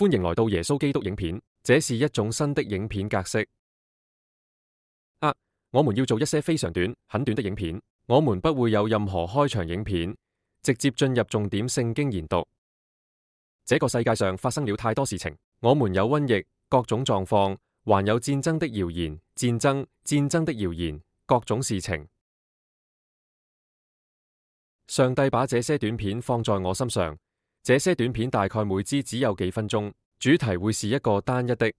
歡迎來到耶穌基督影片，這是一種新的影片格式。我們要做一些非常短、很短的影片，我們不會有任何開場影片，直接進入重點聖經研讀。這個世界上發生了太多事情，我們有瘟疫、各種狀況，還有戰爭的謠言、戰爭的謠言，各種事情。上帝把這些短片放在我心上，這些短片大概每支只有幾分鐘，主題會是一個單一的，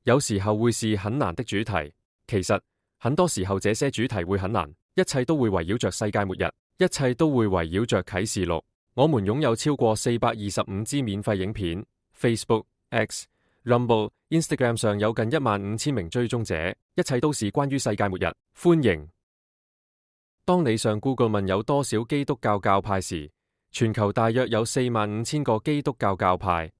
有時候會是很難的主題。其實很多時候這些主題會很難，一切都會圍繞着世界末日，一切都會圍繞着啟示錄。我們擁有超過425支免費影片 ，Facebook、X、Rumble、Instagram 上有近15000名追蹤者，一切都是關於世界末日。歡迎！當你上 Google 問有多少基督教教派時，全球大約有45000個基督教教派。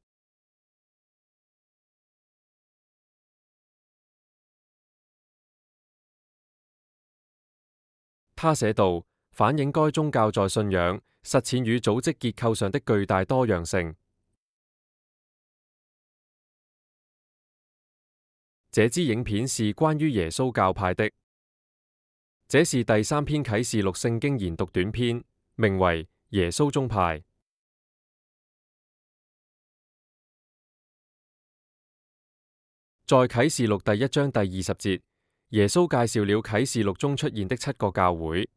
他寫道，反映該宗教在信仰、實踐與組織結構上的巨大多樣性。這支影片是關於耶穌教派的。這是第3篇啟示錄聖經研讀短篇，名為《耶穌宗派》。在啟示錄第1章第20節，耶穌介紹了啟示錄中出現的7個教會。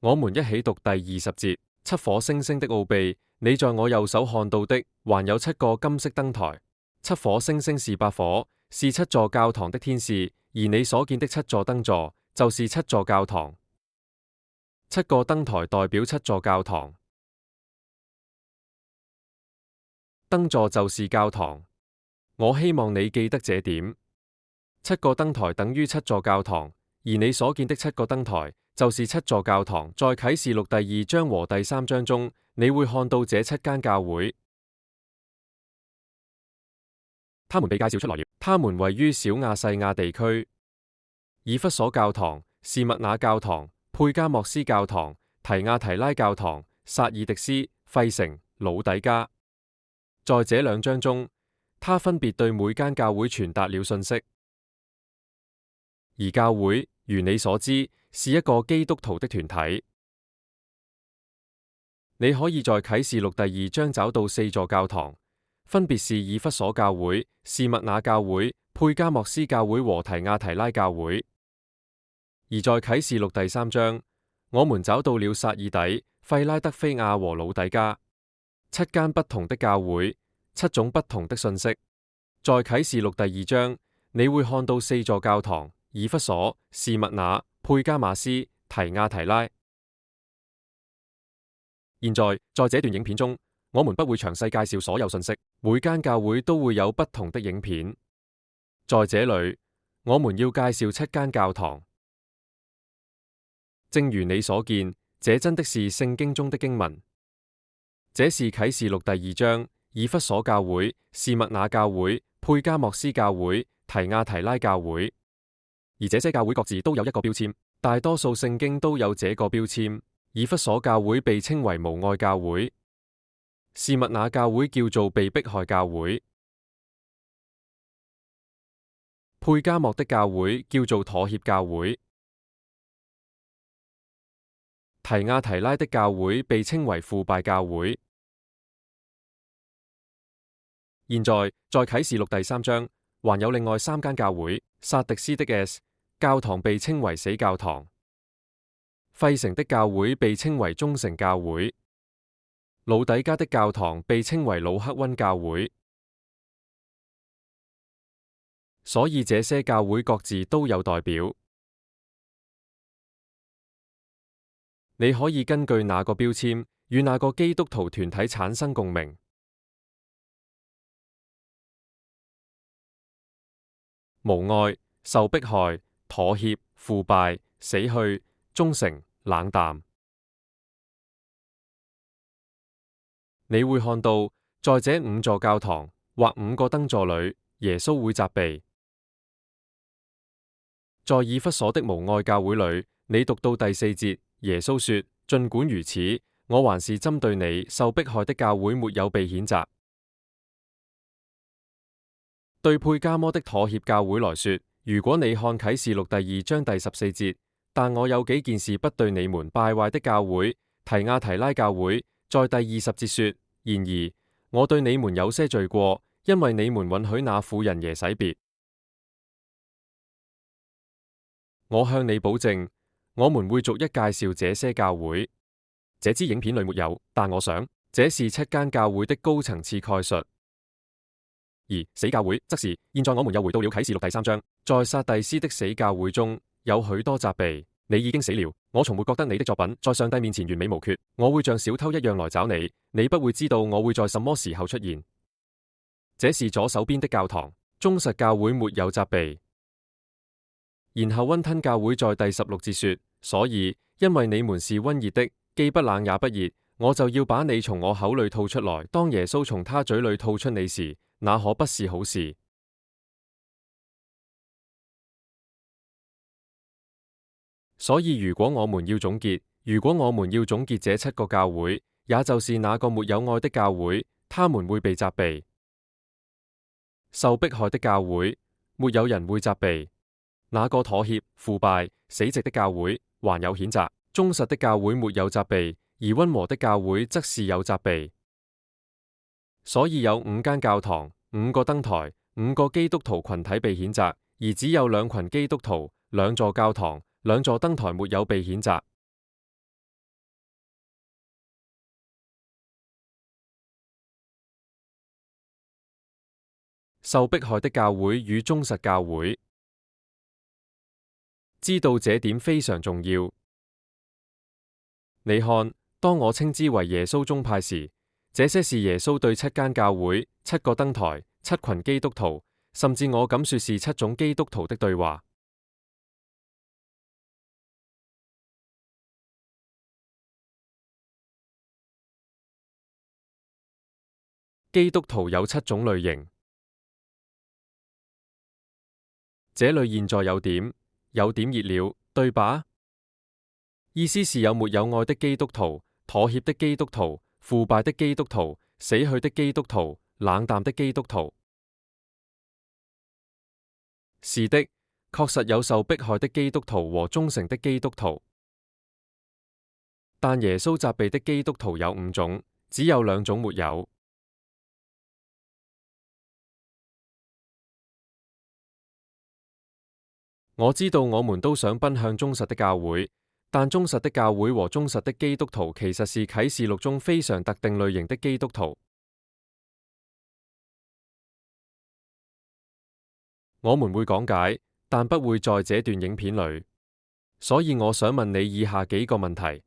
我們一起讀第20節：7顆星星的奧秘，你在我右手看到的，還有7個金色燈台。7顆星星是8顆，是7座教堂的天使，而你所見的7座燈座，就是7座教堂。7個燈台代表7座教堂，燈座就是教堂。我希望你記得這點。7個燈台等於7座教堂，而你所見的7個燈台就是7座教堂。在啟示錄第2章和第3章中，你會看到這7間教會，他們被介紹出來了。他們位於小亞細亞地區：以弗所教堂、士密那教堂、佩加莫斯教堂、提亞提拉教堂、撒爾迪斯、費城、老底加。在這2章中，他分別對每間教會傳達了信息。而教會，如你所知，是一個基督徒的團體。你可以在啟示錄第2章找到4座教堂，分別是以弗所教會、士密那教會、佩加莫斯教會和提亞提拉教會。而在啟示錄第3章，我們找到了撒爾底、費拉德菲亞和老底加，7間不同的教會，7種不同的信息。在啟示錄第2章，你會看到4座教堂：以弗所、士密那、佩加馬斯、提亞提拉。現在，在這段影片中，我們不會詳細介紹所有信息，每間教會都會有不同的影片。在這裏，我們要介紹7間教堂。正如你所見，這真的是聖經中的經文。這是啟示錄第2章，以弗所教會、士密那教會、佩加莫斯教會、提亞提拉教會。而這些教會各自都有一個標籤，大多數聖經都有這個標籤。以弗所教會被稱為無愛教會，士密那教會叫做被迫害教會，佩加莫的教會叫做妥協教會，提亞提拉的教會被稱為腐敗教會。現在，在啟示錄第3章，還有另外3間教會：撒迪斯的 S 教堂被稱為死教堂，費城的教會被稱為忠誠教會，老底加的教堂被稱為魯克溫教會。所以這些教會各自都有代表。你可以根據那個標籤與那個基督徒團體產生共鳴。無愛、受迫害、妥協、腐敗、死去、忠誠、冷淡。你會看到，在這5座教堂或5個燈座裏，耶穌會責備。在以弗所的無愛教會裏，你讀到第4節，耶穌說：儘管如此，我還是針對你受迫害的教會沒有被譴責。對佩加摩的妥協教會來說，如果你看啟示錄第2章第14節，但我有幾件事不對你們敗壞的教會提亞提拉教會，在第20節說：然而我對你們有些罪過，因為你們允許那婦人耶洗別。我向你保證，我們會逐一介紹這些教會。這支影片裏沒有，但我想這是7間教會的高層次概述。而死教會則是現在我們又回到了啟示錄第3章，在撒蒂斯的死教會中有許多責備。你已經死了，我從沒覺得你的作品在上帝面前完美無缺。我會像小偷一樣來找你，你不會知道我會在什麼時候出現。這是左手邊的教堂，忠實教會沒有責備。然後溫吞教會在第16節說：所以因為你們是溫熱的，既不冷也不熱，我就要把你從我口裏吐出來。當耶穌從他嘴裏吐出你時，那可不是好事。所以如果我們要總結這7個教會，也就是那個沒有愛的教會，他們會被責備。受迫害的教會，沒有人會責備。那個妥協、腐敗、死寂的教會，還有譴責。忠實的教會沒有責備，而溫和的教會則是有責備。所以有5間教堂、5個燈台、5個基督徒群體被譴責，而只有2群基督徒、2座教堂、2座燈台沒有被譴責。受迫害的教會與忠實教會，知道這點非常重要。你看，當我稱之為耶穌宗派時，這些是耶穌對7間教會、7個燈台、7群基督徒，甚至我敢說是7種基督徒的對話。基督徒有7種類型，這裏現在有點熱了，對吧？意思是有沒有愛的基督徒、妥協的基督徒、腐敗的基督徒、死去的基督徒、冷淡的基督徒。是的，確實有受迫害的基督徒和忠誠的基督徒。但耶穌責備的基督徒有5種，只有2種沒有。我知道我們都想奔向忠實的教會。但忠實的教會和忠實的基督徒其實是啟示錄中非常特定類型的基督徒。我們會講解，但不會在這段影片裏。所以我想問你以下幾個問題：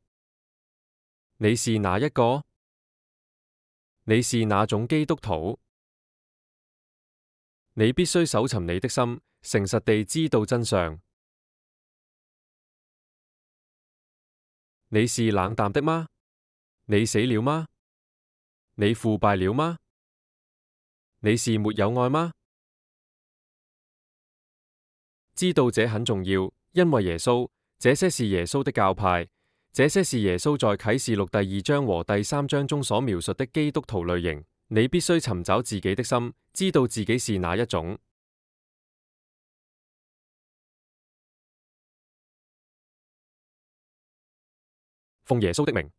你是哪一個？你是哪種基督徒？你必須搜尋你的心，誠實地知道真相。你是冷淡的嗎？你死了嗎？你腐敗了嗎？你是沒有愛嗎？知道這很重要，因為這些是耶穌的教派，這些是耶穌在啟示錄第2章和第3章中所描述的基督徒類型。你必須尋找自己的心，知道自己是哪一種。奉耶穌的名。